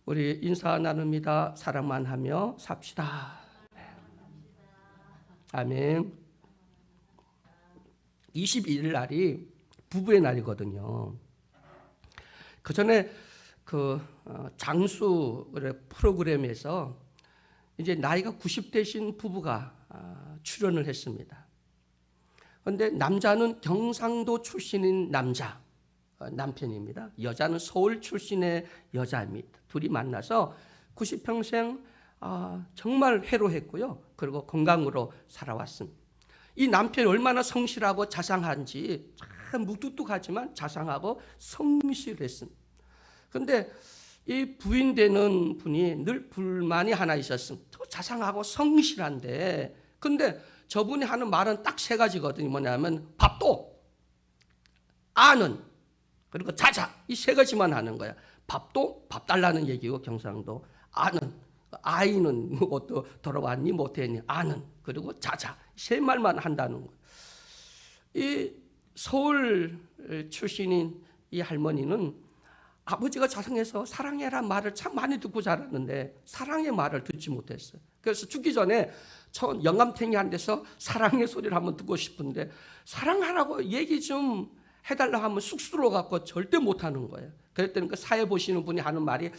우리 인사 나눕니다. 사랑만 하며 삽시다. 아멘. 22일 날이 부부의 날이거든요. 그 전에 장수 프로그램에서 이제 나이가 90대신 부부가 출연을 했습니다. 그런데 남자는 경상도 출신인 남편입니다. 여자는 서울 출신의 여자입니다. 둘이 만나서 90평생 정말 회로했고요. 그리고 건강으로 살아왔습니다. 이 남편이 얼마나 성실하고 자상한지 참 무뚝뚝하지만 자상하고 성실했습니다. 그런데 이 부인 되는 분이 늘 불만이 하나 있었습니다. 더 자상하고 성실한데, 근데 저분이 하는 말은 딱 세 가지거든요. 뭐냐면 밥도, 아는, 그리고 자자, 이 세 가지만 하는 거야. 밥도 밥 달라는 얘기고 경상도, 아는, 아이는 또 돌아왔니 못했니, 아는, 그리고 자자, 세 말만 한다는 거예요. 이 서울 출신인 이 할머니는 아버지가 자상해서 사랑해란 말을 참 많이 듣고 자랐는데 사랑의 말을 듣지 못했어요. 그래서 죽기 전에 영감탱이 한 데서 사랑의 소리를 한번 듣고 싶은데 사랑하라고 얘기 좀 해달라고 하면 쑥스러워갖고 절대 못하는 거예요. 그랬더니 그 사회 보시는 분이 하는 말이,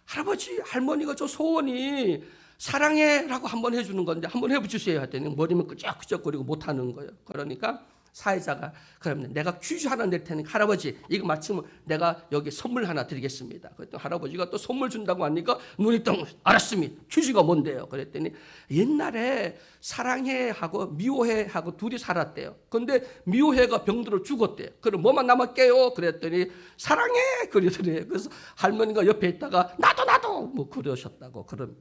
할아버지 할머니가 저 소원이 사랑해라고 한번 해주는 건데 한번 해주세요 했더니 머리만 끄적끄적거리고 못하는 거예요. 그러니까 사회자가, 그러면 내가 퀴즈 하나 낼 테니까 할아버지 이거 맞히면 내가 여기 선물 하나 드리겠습니다. 그랬더니 할아버지가 또 선물 준다고 하니까 눈이 덩, 알았습니다. 퀴즈가 뭔데요? 그랬더니 옛날에 사랑해 하고 미워해 하고 둘이 살았대요. 근데 미워해가 병들어 죽었대요. 그럼 뭐만 남았게요? 그랬더니 사랑해 그러더래요. 그래서 할머니가 옆에 있다가 나도 뭐 그러셨다고. 그럼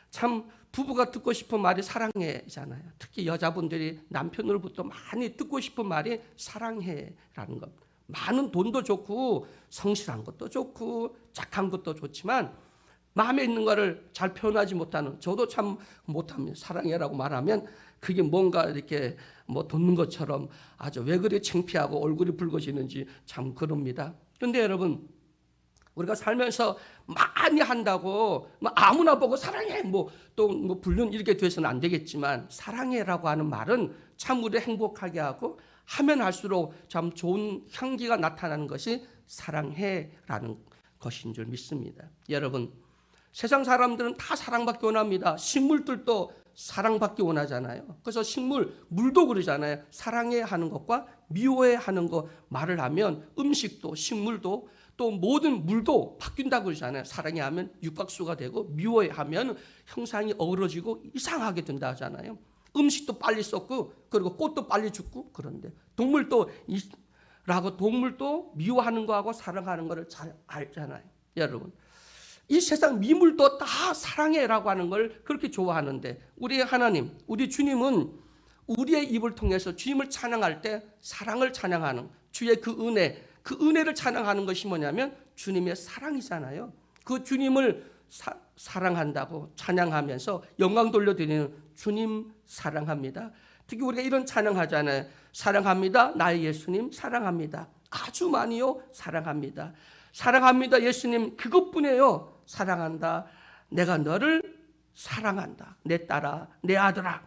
참 부부가 듣고 싶은 말이 사랑해잖아요. 특히 여자분들이 남편으로부터 많이 듣고 싶은 말이 사랑해라는 것. 많은 돈도 좋고 성실한 것도 좋고 착한 것도 좋지만 마음에 있는 거를 잘 표현하지 못하는, 저도 참 못합니다. 사랑해라고 말하면 그게 뭔가 이렇게 뭐 돋는 것처럼 아주 왜 그리 창피하고 얼굴이 붉어지는지 참 그럽니다. 그런데 여러분, 우리가 살면서 많이 한다고 아무나 보고 사랑해 또 불륜 이렇게 돼서는 안 되겠지만 사랑해라고 하는 말은 참 우리를 행복하게 하고 하면 할수록 참 좋은 향기가 나타나는 것이 사랑해라는 것인 줄 믿습니다. 여러분, 세상 사람들은 다 사랑받기 원합니다. 식물들도 사랑받기 원하잖아요. 그래서 물도 그러잖아요. 사랑해 하는 것과 미워해 하는 것 말을 하면 음식도 식물도 또 모든 물도 바뀐다고 그러잖아요. 사랑해 하면 육각수가 되고 미워해 하면 형상이 어우러지고 이상하게 된다 하잖아요. 음식도 빨리 썩고 그리고 꽃도 빨리 죽고. 그런데 동물도 미워하는 거하고 사랑하는 거를 잘 알잖아요. 여러분, 이 세상 미물도 다 사랑해라고 하는 걸 그렇게 좋아하는데 우리 하나님, 우리 주님은 우리의 입을 통해서 주님을 찬양할 때 사랑을 찬양하는 주의 그 은혜를 찬양하는 것이 뭐냐면 주님의 사랑이잖아요. 그 주님을 사랑한다고 찬양하면서 영광 돌려드리는 주님 사랑합니다. 특히 우리가 이런 찬양하잖아요. 사랑합니다. 나의 예수님 사랑합니다. 아주 많이요. 사랑합니다. 사랑합니다. 예수님 그것뿐이에요. 사랑한다. 내가 너를 사랑한다. 내 딸아, 내 아들아.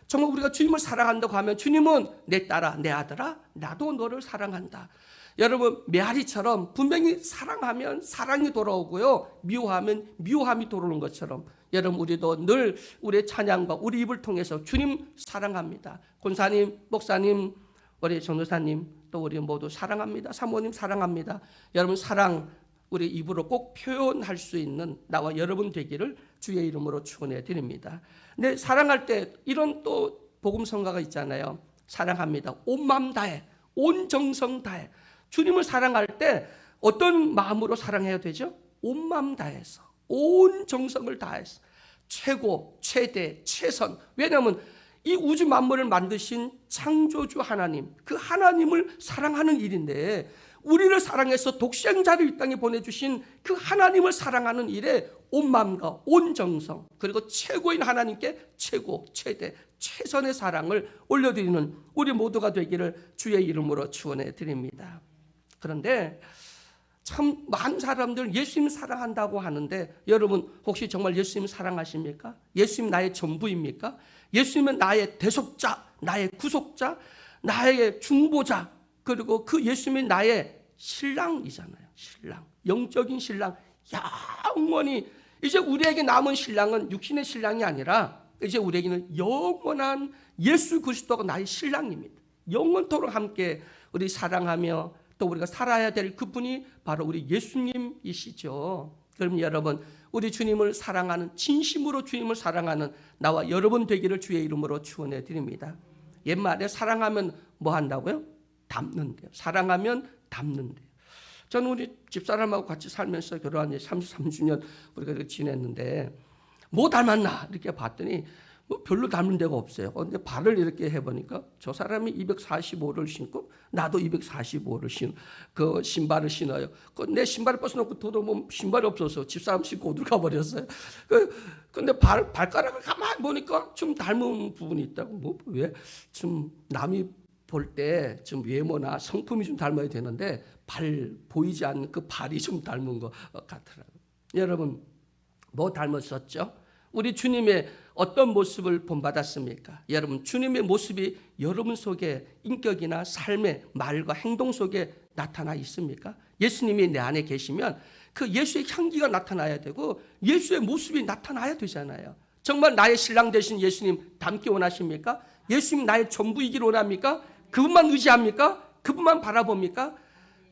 정말 우리가 주님을 사랑한다고 하면 주님은 내 딸아, 내 아들아, 나도 너를 사랑한다. 여러분, 메아리처럼 분명히 사랑하면 사랑이 돌아오고요, 미워하면 미워함이 돌아오는 것처럼 여러분, 우리도 늘 우리의 찬양과 우리 입을 통해서 주님 사랑합니다. 권사님, 목사님, 우리 전도사님, 또 우리 모두 사랑합니다. 사모님 사랑합니다. 여러분, 사랑 우리 입으로 꼭 표현할 수 있는 나와 여러분 되기를 주의 이름으로 축원해 드립니다. 근데 사랑할 때 이런 또 복음성가가 있잖아요. 사랑합니다. 온 마음 다해, 온 정성 다해. 주님을 사랑할 때 어떤 마음으로 사랑해야 되죠? 온 마음 다해서, 온 정성을 다해서, 최고, 최대, 최선. 왜냐하면 이 우주 만물을 만드신 창조주 하나님, 그 하나님을 사랑하는 일인데 우리를 사랑해서 독생자를 이 땅에 보내주신 그 하나님을 사랑하는 일에 온 마음과 온 정성, 그리고 최고인 하나님께 최고, 최대, 최선의 사랑을 올려드리는 우리 모두가 되기를 주의 이름으로 축원해 드립니다. 그런데 참 많은 사람들 예수님 사랑한다고 하는데 여러분 혹시 정말 예수님 사랑하십니까? 예수님 나의 전부입니까? 예수님은 나의 대속자, 나의 구속자, 나의 중보자, 그리고 그 예수님이 나의 신랑이잖아요. 신랑, 영적인 신랑, 영원히. 이제 우리에게 남은 신랑은 육신의 신랑이 아니라 이제 우리에게는 영원한 예수 그리스도가 나의 신랑입니다. 영원토록 함께 우리 사랑하며 또 우리가 살아야 될 그분이 바로 우리 예수님이시죠. 그럼 여러분, 우리 주님을 사랑하는, 진심으로 주님을 사랑하는 나와 여러분 되기를 주의 이름으로 축원해 드립니다. 옛말에 사랑하면 뭐 한다고요? 닮는데요. 사랑하면 닮는데요. 저는 우리 집사람하고 같이 살면서 결혼한 지 33주년 우리가 지냈는데 뭐 닮았나 이렇게 봤더니 뭐 별로 닮은 데가 없어요. 근데 발을 이렇게 해보니까 저 사람이 245를 신고 나도 245를 그 신발을 신어요. 내 신발을 벗어놓고 돌아보면 신발이 없어서 집사람 신고 어디로 가버렸어요. 근데 발가락을 가만히 보니까 좀 닮은 부분이 있다고. 뭐 왜? 좀 남이 볼 때 좀 외모나 성품이 좀 닮아야 되는데 보이지 않는 그 발이 좀 닮은 것 같더라고요. 여러분, 뭐 닮았었죠? 우리 주님의 어떤 모습을 본받았습니까? 여러분, 주님의 모습이 여러분 속에 인격이나 삶의 말과 행동 속에 나타나 있습니까? 예수님이 내 안에 계시면 그 예수의 향기가 나타나야 되고 예수의 모습이 나타나야 되잖아요. 정말 나의 신랑 되신 예수님 닮기 원하십니까? 예수님 나의 전부이기를 원합니까? 그분만 의지합니까? 그분만 바라봅니까?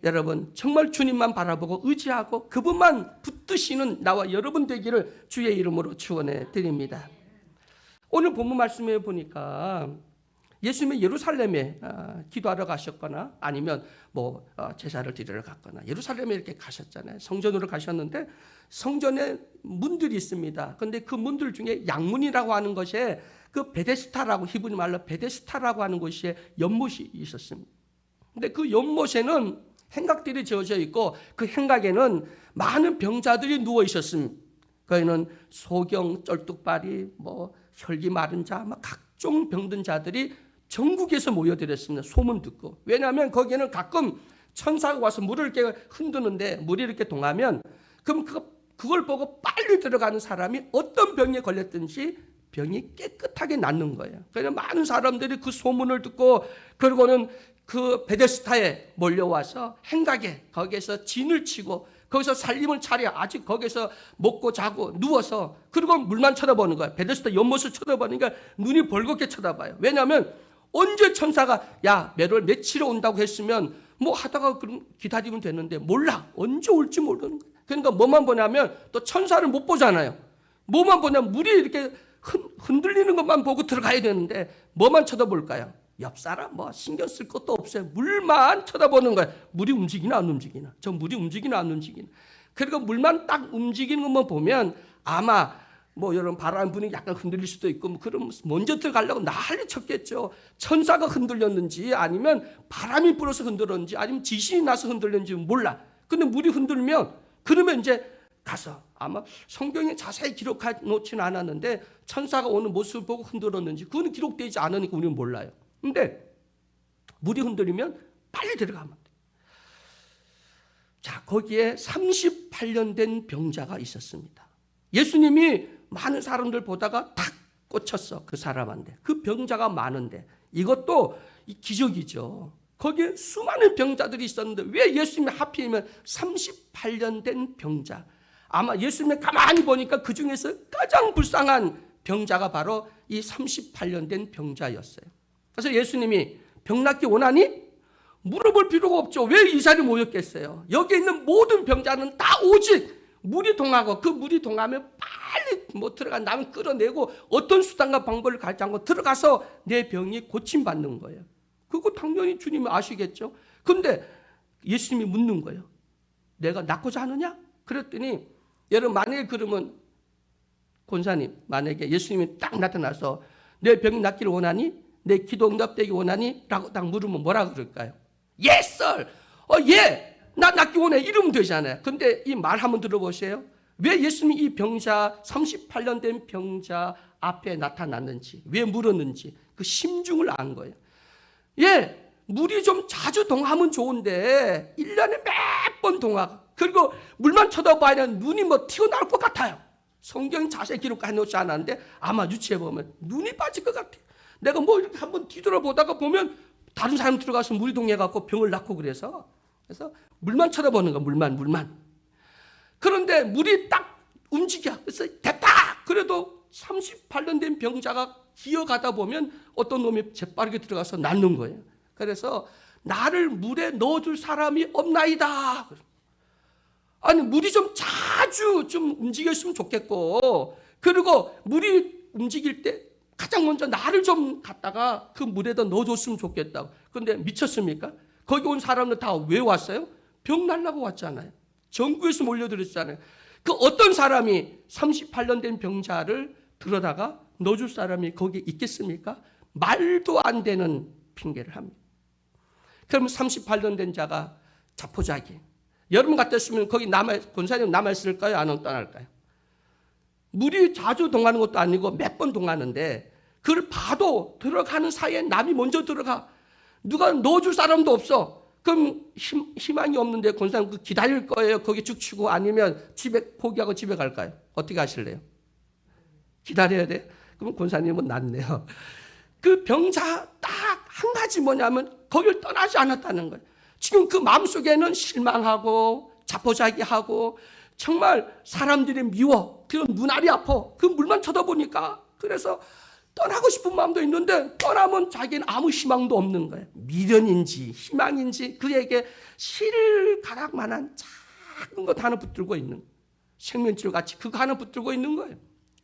여러분, 정말 주님만 바라보고 의지하고 그분만 붙드시는 나와 여러분 되기를 주의 이름으로 축원해 드립니다. 오늘 본문 말씀에 보니까 예수님이 예루살렘에 기도하러 가셨거나 아니면 제사를 드리러 갔거나 예루살렘에 이렇게 가셨잖아요. 성전으로 가셨는데 성전에 문들이 있습니다. 그런데 그 문들 중에 양문이라고 하는 것에 그 베데스다라고, 히브리 말로 베데스다라고 하는 곳에 연못이 있었습니다. 근데 그 연못에는 행각들이 지어져 있고 그 행각에는 많은 병자들이 누워 있었습니다. 거기는 소경, 쩔뚝발이, 혈기 마른 자, 각종 병든 자들이 전국에서 모여들었습니다. 소문 듣고. 왜냐하면 거기에는 가끔 천사가 와서 물을 이렇게 흔드는데 물이 이렇게 동하면 그럼 그걸 보고 빨리 들어가는 사람이 어떤 병에 걸렸든지 병이 깨끗하게 낫는 거예요. 그래서 많은 사람들이 그 소문을 듣고 그리고는 그 베데스다에 몰려와서 행각에 거기에서 진을 치고 거기서 살림을 차려 아직 거기서 먹고 자고 누워서 그리고 물만 쳐다보는 거예요. 베데스다 연못을 쳐다보니까 눈이 벌겋게 쳐다봐요. 왜냐하면 언제 천사가 며칠에 온다고 했으면 하다가 그럼 기다리면 되는데 몰라. 언제 올지 모르는 거예요. 그러니까 뭐만 보냐면 또 천사를 못 보잖아요. 뭐만 보냐면 물이 이렇게 흔들리는 것만 보고 들어가야 되는데 뭐만 쳐다볼까요? 옆 사람 신경 쓸 것도 없어요. 물만 쳐다보는 거예요. 물이 움직이나 안 움직이나. 저 물이 움직이나 안 움직이나. 그리고 물만 딱 움직이는 것만 보면 아마 여러분 바람 부는 약간 흔들릴 수도 있고 그럼 먼저 들어가려고 난리 쳤겠죠. 천사가 흔들렸는지 아니면 바람이 불어서 흔들었는지 아니면 지진이 나서 흔들렸는지 몰라. 근데 물이 흔들면 그러면 이제 가서 아마 성경에 자세히 기록해 놓지는 않았는데 천사가 오는 모습을 보고 흔들었는지 그건 기록되지 않으니까 우리는 몰라요. 근데 물이 흔들리면 빨리 들어가면 돼. 자, 거기에 38년 된 병자가 있었습니다. 예수님이 많은 사람들 보다가 탁 꽂혔어. 그 사람한테. 그 병자가 많은데 이것도 기적이죠. 거기에 수많은 병자들이 있었는데 왜 예수님이 하필이면 38년 된 병자, 아마 예수님이 가만히 보니까 그 중에서 가장 불쌍한 병자가 바로 이 38년 된 병자였어요. 그래서 예수님이 병 낫기 원하니? 물어볼 필요가 없죠. 왜 이 자리에 모였겠어요? 여기 있는 모든 병자는 다 오직 물이 동하고 그 물이 동하면 빨리 들어가 남을 끌어내고 어떤 수단과 방법을 가지 않고 들어가서 내 병이 고침받는 거예요. 그거 당연히 주님이 아시겠죠. 근데 예수님이 묻는 거예요. 내가 낫고자 하느냐? 그랬더니 여러분 만약에 그러면 권사님 만약에 예수님이 딱 나타나서 내 병이 낫기를 원하니? 내 기도 응답되기 원하니? 라고 딱 물으면 뭐라 그럴까요? Yes, sir. 예. 나 낫기 원해. 이러면 되잖아요. 근데 이 말 한번 들어보세요. 왜 예수님이 이 병자, 38년 된 병자 앞에 나타났는지, 왜 물었는지 그 심중을 안 거예요. 예, 물이 좀 자주 동하면 좋은데 1년에 몇 번 동하고 그리고 물만 쳐다봐야 눈이 뭐 튀어나올 것 같아요. 성경이 자세히 기록해 놓지 않았는데 아마 유치해 보면 눈이 빠질 것 같아요. 내가 뭐 이렇게 한번 뒤돌아보다가 보면 다른 사람 들어가서 물이 동해갖고 병을 낳고 그래서 물만 쳐다보는 거야. 물만. 그런데 물이 딱 움직여. 그래서 됐다. 그래도 38년 된 병자가 기어가다 보면 어떤 놈이 재빠르게 들어가서 낳는 거예요. 그래서 나를 물에 넣어줄 사람이 없나이다. 아니 물이 좀 자주 좀 움직였으면 좋겠고, 그리고 물이 움직일 때 가장 먼저 나를 좀 갖다가 그 물에다 넣어줬으면 좋겠다고. 그런데 미쳤습니까? 거기 온 사람들 다 왜 왔어요? 병 날라고 왔잖아요. 전국에서 몰려들었잖아요. 그 어떤 사람이 38년 된 병자를 들어다가 넣어줄 사람이 거기에 있겠습니까? 말도 안 되는 핑계를 합니다. 그러면 38년 된 자가 자포자기. 여러분 같았으면 거기 권사님 남아있을까요? 안 떠날까요? 물이 자주 동하는 것도 아니고 몇 번 동하는데 그걸 봐도 들어가는 사이에 남이 먼저 들어가. 누가 넣어줄 사람도 없어. 그럼 희망이 없는데 권사님 그 기다릴 거예요? 거기 쭉 치고 아니면 집에 포기하고 집에 갈까요? 어떻게 하실래요? 기다려야 돼? 그럼 권사님은 낫네요. 그 병자 딱 한 가지 뭐냐면 거기를 떠나지 않았다는 거예요. 지금 그 마음속에는 실망하고 자포자기하고 정말 사람들이 미워. 그런 눈알이 아파. 그 물만 쳐다보니까. 그래서 떠나고 싶은 마음도 있는데 떠나면 자기는 아무 희망도 없는 거예요. 미련인지 희망인지 그에게 실가락만한 작은 것 하나 붙들고 있는, 생명줄 같이 그거 하나 붙들고 있는 거예요.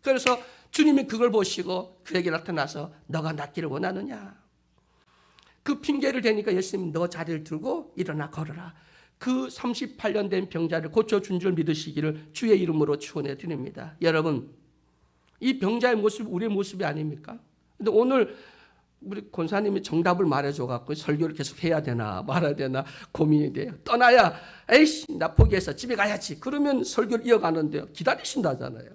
그래서 주님이 그걸 보시고 그에게 나타나서 너가 낫기를 원하느냐. 그 핑계를 대니까 예수님이 너 자리를 들고 일어나 걸어라. 그 38년 된 병자를 고쳐준 줄 믿으시기를 주의 이름으로 축원해 드립니다. 여러분, 이 병자의 모습이 우리의 모습이 아닙니까? 근데 오늘 우리 권사님이 정답을 말해줘갖고 설교를 계속 해야 되나 말아야 되나 고민이 돼요. 떠나야 에이씨 나 포기해서 집에 가야지. 그러면 설교를 이어가는데요. 기다리신다잖아요.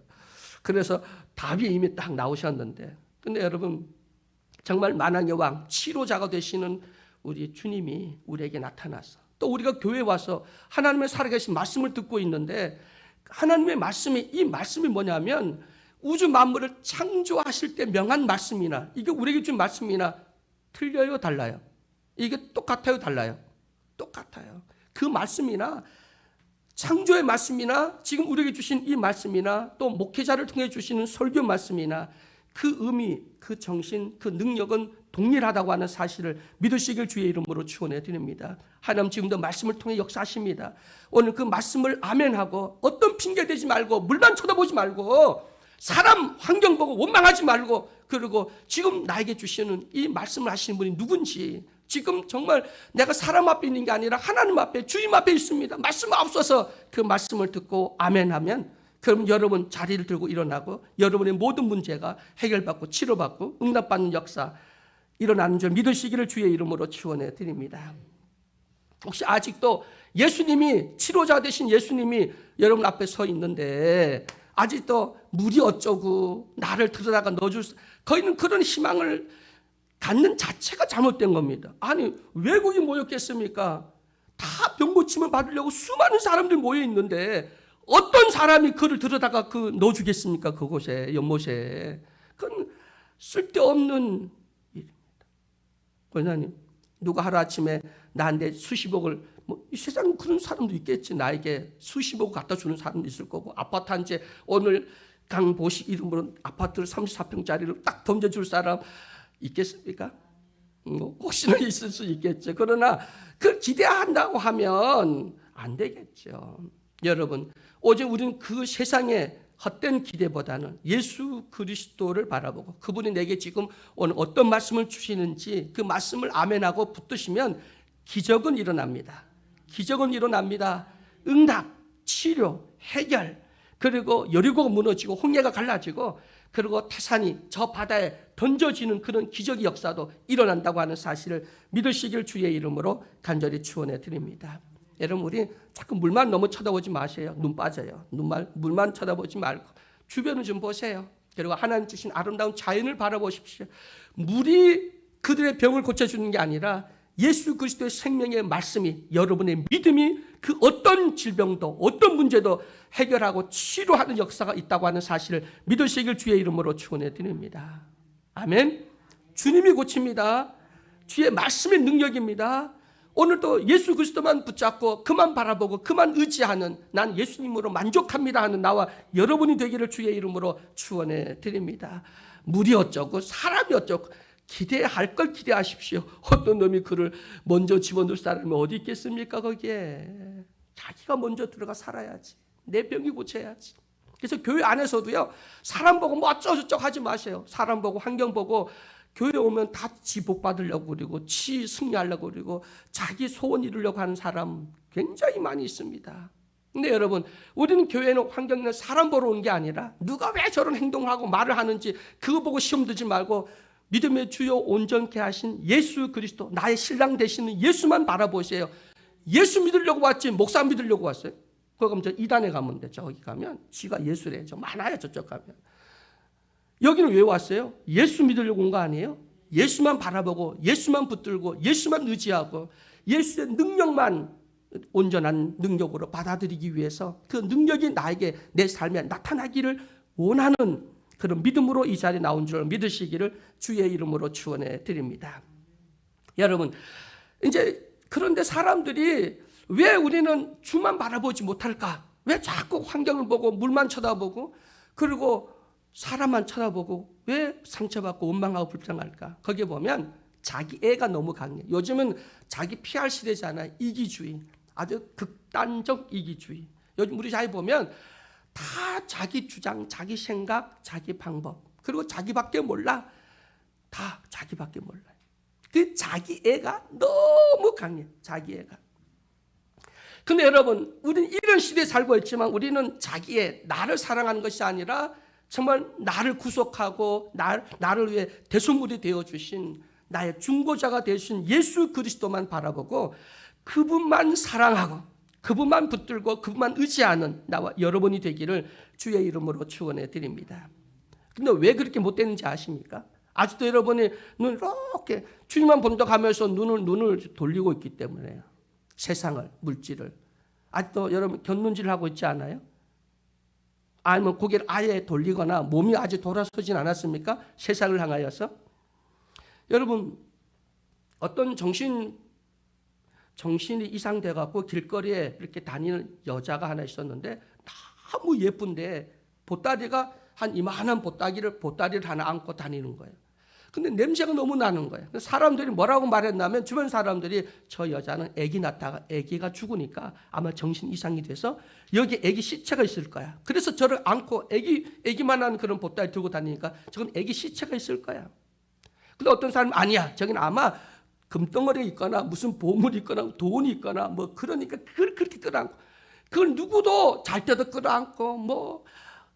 그래서 답이 이미 딱 나오셨는데, 근데 여러분 정말 만왕의 왕 치료자가 되시는 우리 주님이 우리에게 나타나서 또 우리가 교회에 와서 하나님의 살아계신 말씀을 듣고 있는데, 하나님의 말씀이, 이 말씀이 뭐냐면 우주 만물을 창조하실 때 명한 말씀이나 이게 우리에게 준 말씀이나 틀려요, 달라요? 이게 똑같아요, 달라요? 똑같아요. 그 말씀이나 창조의 말씀이나 지금 우리에게 주신 이 말씀이나 또 목회자를 통해 주시는 설교 말씀이나 그 의미, 그 정신, 그 능력은 동일하다고 하는 사실을 믿으시길 주의 이름으로 축원해 드립니다. 하나님 지금도 말씀을 통해 역사하십니다. 오늘 그 말씀을 아멘하고 어떤 핑계 대지 말고 물만 쳐다보지 말고 사람 환경 보고 원망하지 말고, 그리고 지금 나에게 주시는 이 말씀을 하시는 분이 누군지, 지금 정말 내가 사람 앞에 있는 게 아니라 하나님 앞에 주님 앞에 있습니다. 말씀 앞서서 그 말씀을 듣고 아멘하면 그럼 여러분 자리를 들고 일어나고 여러분의 모든 문제가 해결받고 치료받고 응답받는 역사 일어나는 줄 믿으시기를 주의 이름으로 축원해 드립니다. 혹시 아직도 예수님이 치료자 되신 예수님이 여러분 앞에 서 있는데 아직도 물이 어쩌고 나를 들여다가 넣어줄 거기는 그런 희망을 갖는 자체가 잘못된 겁니다. 아니 외국이 모였겠습니까? 다 병고침을 받으려고 수많은 사람들 모여 있는데 어떤 사람이 그를 들여다가 넣어주겠습니까? 그곳에 연못에. 그건 쓸데없는 일입니다. 권사님, 누가 하루아침에 나한테 수십억을 이 세상에 그런 사람도 있겠지. 나에게 수십억 갖다 주는 사람도 있을 거고, 아파트 한 채 오늘 강보식 이름으로 아파트를 34평짜리를 딱 던져줄 사람 있겠습니까? 혹시나 있을 수 있겠죠. 그러나 그걸 기대한다고 하면 안 되겠죠. 여러분, 오직 우리는 그 세상의 헛된 기대보다는 예수 그리스도를 바라보고 그분이 내게 지금 오늘 어떤 말씀을 주시는지 그 말씀을 아멘하고 붙드시면 기적은 일어납니다. 기적은 일어납니다. 응답, 치료, 해결, 그리고 여리고가 무너지고 홍해가 갈라지고 그리고 태산이 저 바다에 던져지는 그런 기적의 역사도 일어난다고 하는 사실을 믿으시길 주의 이름으로 간절히 축원해 드립니다. 여러분, 우리 자꾸 물만 너무 쳐다보지 마세요. 눈 빠져요. 물만 쳐다보지 말고 주변을 좀 보세요. 그리고 하나님 주신 아름다운 자연을 바라보십시오. 물이 그들의 병을 고쳐주는 게 아니라 예수 그리스도의 생명의 말씀이, 여러분의 믿음이 그 어떤 질병도 어떤 문제도 해결하고 치료하는 역사가 있다고 하는 사실을 믿으시길 주의 이름으로 축원해 드립니다. 아멘. 주님이 고칩니다. 주의 말씀의 능력입니다. 오늘도 예수 그리스도만 붙잡고 그만 바라보고 그만 의지하는, 난 예수님으로 만족합니다 하는 나와 여러분이 되기를 주의 이름으로 축원해 드립니다. 물이 어쩌고 사람이 어쩌고 기대할 걸 기대하십시오. 어떤 놈이 그를 먼저 집어넣을 사람이 어디 있겠습니까? 거기에 자기가 먼저 들어가 살아야지. 내 병이 고쳐야지. 그래서 교회 안에서도요, 사람 보고 뭐 어쩌고저쩌고 하지 마세요. 사람 보고 환경 보고 교회 오면 다 지 복 받으려고 그러고 지 승리하려고 그러고 자기 소원 이루려고 하는 사람 굉장히 많이 있습니다. 근데 여러분, 우리는 교회는 환경이나 사람 보러 온 게 아니라 누가 왜 저런 행동을 하고 말을 하는지 그거 보고 시험 들지 말고 믿음의 주요 온전케 하신 예수 그리스도, 나의 신랑 되시는 예수만 바라보세요. 예수 믿으려고 왔지 목사 믿으려고 왔어요? 그럼 저 이단에 가면 돼. 저기 가면 지가 예수래. 저 많아요. 저쪽 가면. 여기는 왜 왔어요? 예수 믿으려고 온 거 아니에요? 예수만 바라보고 예수만 붙들고 예수만 의지하고 예수의 능력만 온전한 능력으로 받아들이기 위해서 그 능력이 나에게 내 삶에 나타나기를 원하는 그런 믿음으로 이 자리에 나온 줄 믿으시기를 주의 이름으로 축원해 드립니다. 여러분, 이제 그런데 사람들이 왜 우리는 주만 바라보지 못할까? 왜 자꾸 환경을 보고 물만 쳐다보고 그리고 사람만 쳐다보고 왜 상처받고 원망하고 불평할까? 거기에 보면 자기 애가 너무 강해. 요즘은 자기 PR 시대잖아요. 이기주의. 아주 극단적 이기주의. 요즘 우리 사회 보면 다 자기 주장, 자기 생각, 자기 방법. 그리고 자기밖에 몰라. 다 자기밖에 몰라요. 그 자기 애가 너무 강해. 자기 애가. 근데 여러분, 우리는 이런 시대에 살고 있지만 우리는 자기의 나를 사랑하는 것이 아니라 정말 나를 구속하고 나를 위해 대속물이 되어주신 나의 중보자가 되신 예수 그리스도만 바라보고 그분만 사랑하고 그분만 붙들고 그분만 의지하는 나와 여러분이 되기를 주의 이름으로 축원해 드립니다. 근데 왜 그렇게 못되는지 아십니까? 아직도 여러분이 눈을 이렇게 주님만 본다고 하면서 눈을 돌리고 있기 때문에요. 세상을, 물질을. 아직도 여러분 견눈질을 하고 있지 않아요? 아니면 고개를 아예 돌리거나 몸이 아직 돌아서진 않았습니까? 세상을 향하여서. 여러분, 어떤 정신이 이상돼 갖고 길거리에 이렇게 다니는 여자가 하나 있었는데 너무 예쁜데 보따리가 한 이만한 보따리를 하나 안고 다니는 거예요. 근데 냄새가 너무 나는 거예요. 사람들이 뭐라고 말했냐면 주변 사람들이 저 여자는 아기 낳다가 아기가 죽으니까 아마 정신 이상이 돼서 여기 아기 시체가 있을 거야. 그래서 저를 안고 아기만한 그런 보따리 들고 다니니까 저건 아기 시체가 있을 거야. 근데 어떤 사람은 아니야. 저긴 아마 금덩어리 있거나 무슨 보물이 있거나 돈이 있거나 뭐 그러니까 그걸 그렇게 끌어안고 그걸 누구도 잘 때도 끌어안고 뭐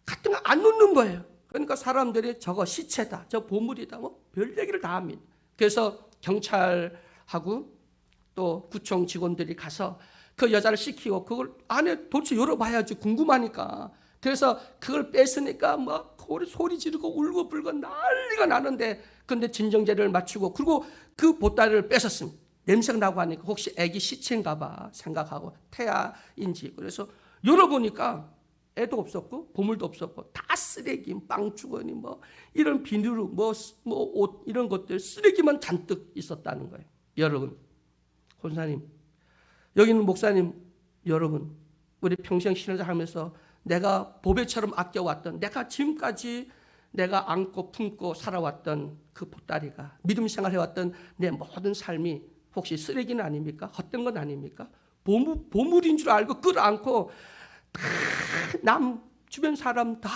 같은 거 안 놓는 거예요. 그러니까 사람들이 저거 시체다, 저 보물이다, 뭐 별 얘기를 다 합니다. 그래서 경찰하고 또 구청 직원들이 가서 그 여자를 시키고 그걸 안에 도대체 열어봐야지 궁금하니까. 그래서 그걸 뺐으니까 막 소리 지르고 울고 불고 난리가 나는데 근데 진정제를 맞추고 그리고 그 보따리를 뺏었습니다. 냄새가 나고 하니까 혹시 애기 시체인가 봐 생각하고 태아인지 그래서 열어보니까 애도 없었고 보물도 없었고 다 쓰레기, 빵주머니 뭐 이런 비누 뭐 옷 이런 것들 쓰레기만 잔뜩 있었다는 거예요. 여러분, 권사님, 여기 있는 목사님 여러분, 우리 평생 신앙하면서 내가 보배처럼 아껴왔던 내가 지금까지 내가 안고 품고 살아왔던 그 보따리가 믿음 생활해왔던 내 모든 삶이 혹시 쓰레기는 아닙니까? 헛된 건 아닙니까? 보물인 줄 알고 끌어안고 남 주변 사람 다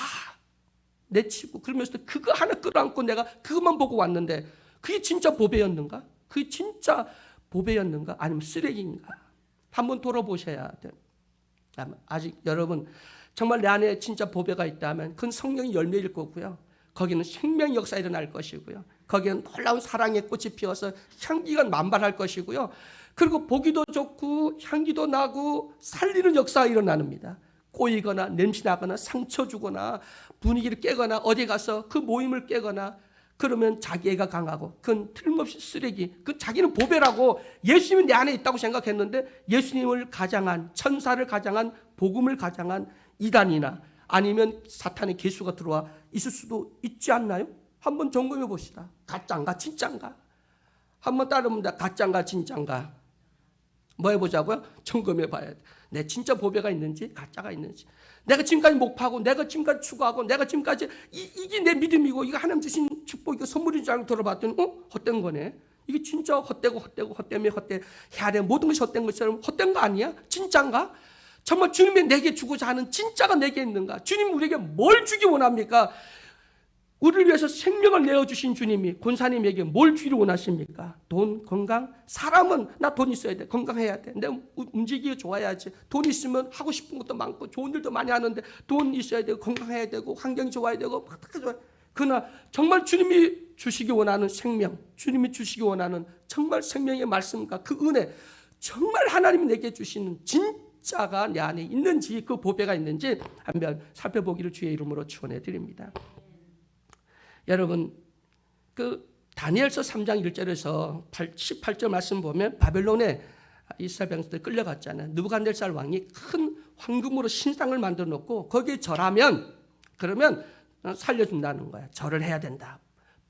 내치고 그러면서 그거 하나 끌어안고 내가 그것만 보고 왔는데 그게 진짜 보배였는가? 그게 진짜 보배였는가? 아니면 쓰레기인가? 한번 돌아보셔야 돼요. 아직 여러분 정말 내 안에 진짜 보배가 있다면 그건 성령의 열매일 거고요. 거기는 생명 역사 일어날 것이고요. 거기는 놀라운 사랑의 꽃이 피어서 향기가 만발할 것이고요. 그리고 보기도 좋고 향기도 나고 살리는 역사가 일어납니다. 꼬이거나 냄새 나거나 상처 주거나 분위기를 깨거나 어디 가서 그 모임을 깨거나 그러면 자기애가 강하고 그건 틀림없이 쓰레기, 그 자기는 보배라고 예수님이 내 안에 있다고 생각했는데 예수님을 가장한, 천사를 가장한, 복음을 가장한 이단이나 아니면 사탄의 개수가 들어와 있을 수도 있지 않나요? 한번 점검해 봅시다. 가짜인가 진짜인가? 한번 따라봅니다. 가짜인가 진짜인가? 뭐 해보자고요? 점검해 봐야 돼. 내 진짜 보배가 있는지 가짜가 있는지, 내가 지금까지 목파하고 내가 지금까지 추구하고 내가 지금까지 이게 내 믿음이고 이거 하나님 주신 축복이고 선물인 줄 알고 들어봤더니 헛된 거네. 이게 진짜 헛되고 헛되며 헛돼 해야 돼. 모든 것이 헛된 것처럼 헛된 거 아니야? 진짜인가? 정말 주님이 내게 주고자 하는 진짜가 내게 있는가? 주님 우리에게 뭘 주기 원합니까? 우리를 위해서 생명을 내어주신 주님이 권사님에게 뭘 주기를 원하십니까? 돈, 건강? 사람은 나 돈 있어야 돼. 건강해야 돼. 내가 움직이기 좋아야지. 돈 있으면 하고 싶은 것도 많고 좋은 일도 많이 하는데 돈 있어야 되고 건강해야 되고 환경이 좋아야 되고 그러나 정말 주님이 주시기 원하는 생명, 주님이 주시기 원하는 정말 생명의 말씀과 그 은혜, 정말 하나님이 내게 주시는 진짜가 내 안에 있는지, 그 보배가 있는지 한번 살펴보기를 주의 이름으로 축원해 드립니다. 여러분, 그 다니엘서 3장 1절에서 18절 말씀 보면 바벨론에 이스라엘 백성들 끌려갔잖아요. 느부갓네살 왕이 큰 황금으로 신상을 만들어 놓고 거기에 절하면 그러면 살려준다는 거야. 절을 해야 된다.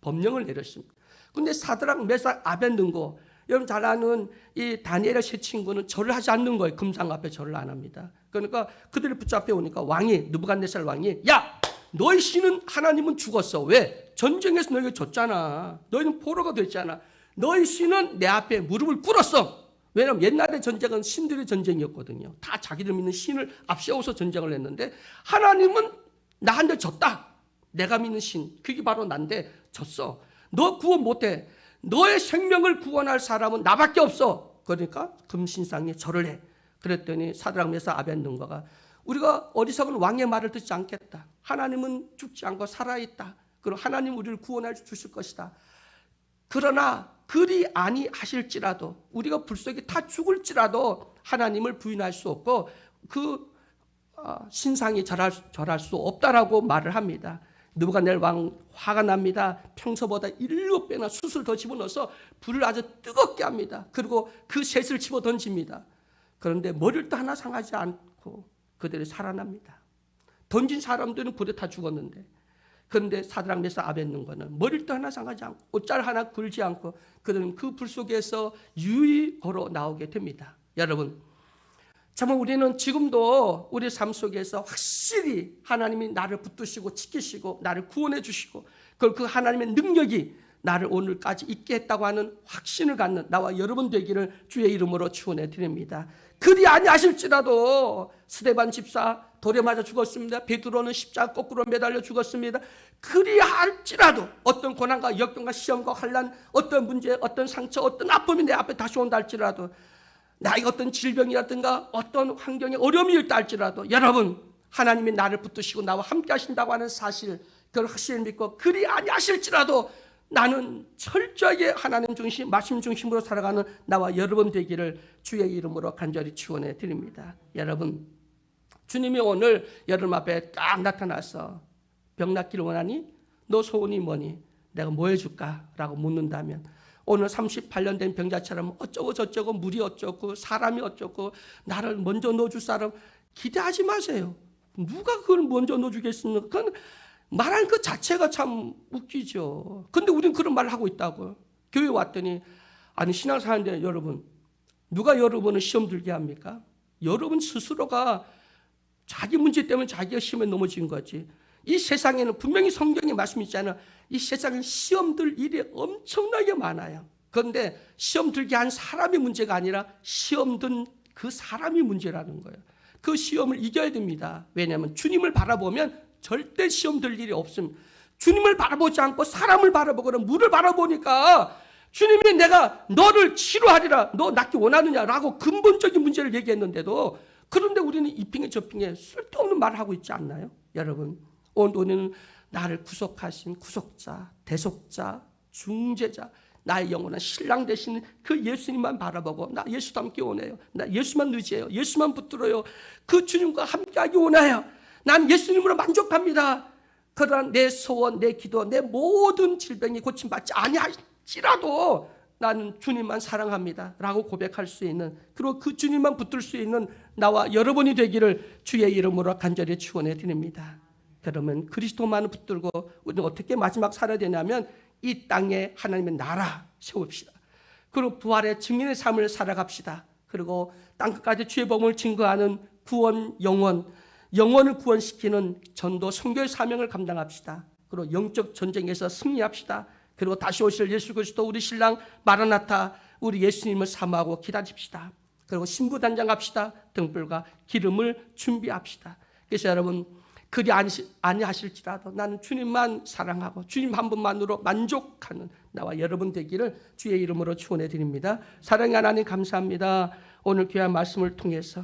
법령을 내렸습니다. 근데 사드락, 메삭, 아벳느고, 여러분 잘 아는 이 다니엘의 세 친구는 절을 하지 않는 거예요. 금상 앞에 절을 안 합니다. 그러니까 그들이 붙잡혀 오니까 왕이, 느부갓네살 왕이, 야! 너희 신은 하나님은 죽었어. 왜? 전쟁에서 너희가 졌잖아. 너희는 포로가 됐잖아. 너희 신은 내 앞에 무릎을 꿇었어. 왜냐하면 옛날의 전쟁은 신들의 전쟁이었거든요. 다 자기들 믿는 신을 앞세워서 전쟁을 했는데 하나님은 나한테 졌다. 내가 믿는 신, 그게 바로 난데 졌어. 너 구원 못해. 너의 생명을 구원할 사람은 나밖에 없어. 그러니까 금신상에 절을 해. 그랬더니 사드락, 메삭, 아벳느고가 우리가 어리석은 왕의 말을 듣지 않겠다. 하나님은 죽지 않고 살아있다. 그리고 하나님 우리를 구원해 주실 것이다. 그러나 그리 아니하실지라도, 우리가 불속에 다 죽을지라도 하나님을 부인할 수 없고 그 신상에 절할 수 없다라고 말을 합니다. 느부갓네살 왕 화가 납니다. 평소보다 7배나 숯을 더 집어넣어서 불을 아주 뜨겁게 합니다. 그리고 그 셋을 집어 던집니다. 그런데 머리도 하나 상하지 않고 그들이 살아납니다. 던진 사람들은 불에 타 죽었는데, 그런데 사드락, 메삭, 아벳느고는 머리도 하나 상하지 않고 옷잘 하나 굴지 않고 그들은 그 불 속에서 유유히 걸어 나오게 됩니다. 여러분, 정말 우리는 지금도 우리 삶 속에서 확실히 하나님이 나를 붙드시고 지키시고 나를 구원해 주시고 그걸 그 하나님의 능력이 나를 오늘까지 있게 했다고 하는 확신을 갖는 나와 여러분 되기를 주의 이름으로 축원해 드립니다. 그리 아니하실지라도 스데반 집사 돌에 맞아 죽었습니다. 베드로는 십자가 거꾸로 매달려 죽었습니다. 그리 할지라도 어떤 고난과 역경과 시험과 환난, 어떤 문제, 어떤 상처, 어떤 아픔이 내 앞에 다시 온다 할지라도, 나에게 어떤 질병이라든가 어떤 환경에 어려움이 있다 할지라도, 여러분 하나님이 나를 붙드시고 나와 함께 하신다고 하는 사실, 그걸 확실히 믿고 그리 아니하실지라도 나는 철저하게 하나님 중심, 말씀 중심으로 살아가는 나와 여러분 되기를 주의 이름으로 간절히 축원해 드립니다. 여러분, 주님이 오늘 여러분 앞에 딱 나타나서 병 낫기를 원하니? 너 소원이 뭐니? 내가 뭐 해줄까? 라고 묻는다면 오늘 38년 된 병자처럼 어쩌고 저쩌고 물이 어쩌고 사람이 어쩌고 나를 먼저 넣어줄 사람 기대하지 마세요. 누가 그걸 먼저 넣어주겠습니까? 그건 말하는 그 자체가 참 웃기죠. 근데 우리는 그런 말을 하고 있다고요. 교회 왔더니, 아니 신앙생활인데 여러분, 누가 여러분을 시험 들게 합니까? 여러분 스스로가 자기 문제 때문에 자기가 시험에 넘어진 거지. 이 세상에는 분명히 성경에 말씀이 있잖아요. 이 세상에 시험 들 일이 엄청나게 많아요. 그런데 시험 들게 한 사람이 문제가 아니라 시험 든 그 사람이 문제라는 거예요. 그 시험을 이겨야 됩니다. 왜냐하면 주님을 바라보면 절대 시험 들 일이 없습니다. 주님을 바라보지 않고 사람을 바라보거나 물을 바라보니까 주님이 내가 너를 치료하리라, 너 낫기 원하느냐라고 근본적인 문제를 얘기했는데도, 그런데 우리는 이핑에 저핑에 쓸데없는 말을 하고 있지 않나요? 여러분, 오늘 우리는 나를 구속하신 구속자, 대속자, 중재자, 나의 영원한 신랑 되시는 그 예수님만 바라보고 나 예수 닮기 원해요. 나 예수만 의지해요. 예수만 붙들어요. 그 주님과 함께하기 원해요. 난 예수님으로 만족합니다. 그러나 내 소원, 내 기도, 내 모든 질병이 고침받지 아니할지라도 나는 주님만 사랑합니다 라고 고백할 수 있는, 그리고 그 주님만 붙들 수 있는 나와 여러분이 되기를 주의 이름으로 간절히 축원해 드립니다. 그러면 그리스도만 붙들고 우리는 어떻게 마지막 살아야 되냐면 이 땅에 하나님의 나라 세웁시다. 그리고 부활의 증인의 삶을 살아갑시다. 그리고 땅끝까지 주의 복음을 증거하는 구원, 영혼을 구원시키는 전도 선교의 사명을 감당합시다. 그리고 영적 전쟁에서 승리합시다. 그리고 다시 오실 예수 그리스도 우리 신랑 마라나타 우리 예수님을 사모하고 기다립시다. 그리고 신부단장합시다. 등불과 기름을 준비합시다. 그래서 여러분, 그리 아니하실지라도 나는 주님만 사랑하고 주님 한 분만으로 만족하는 나와 여러분 되기를 주의 이름으로 축원해 드립니다. 사랑의 하나님 감사합니다. 오늘 귀한 말씀을 통해서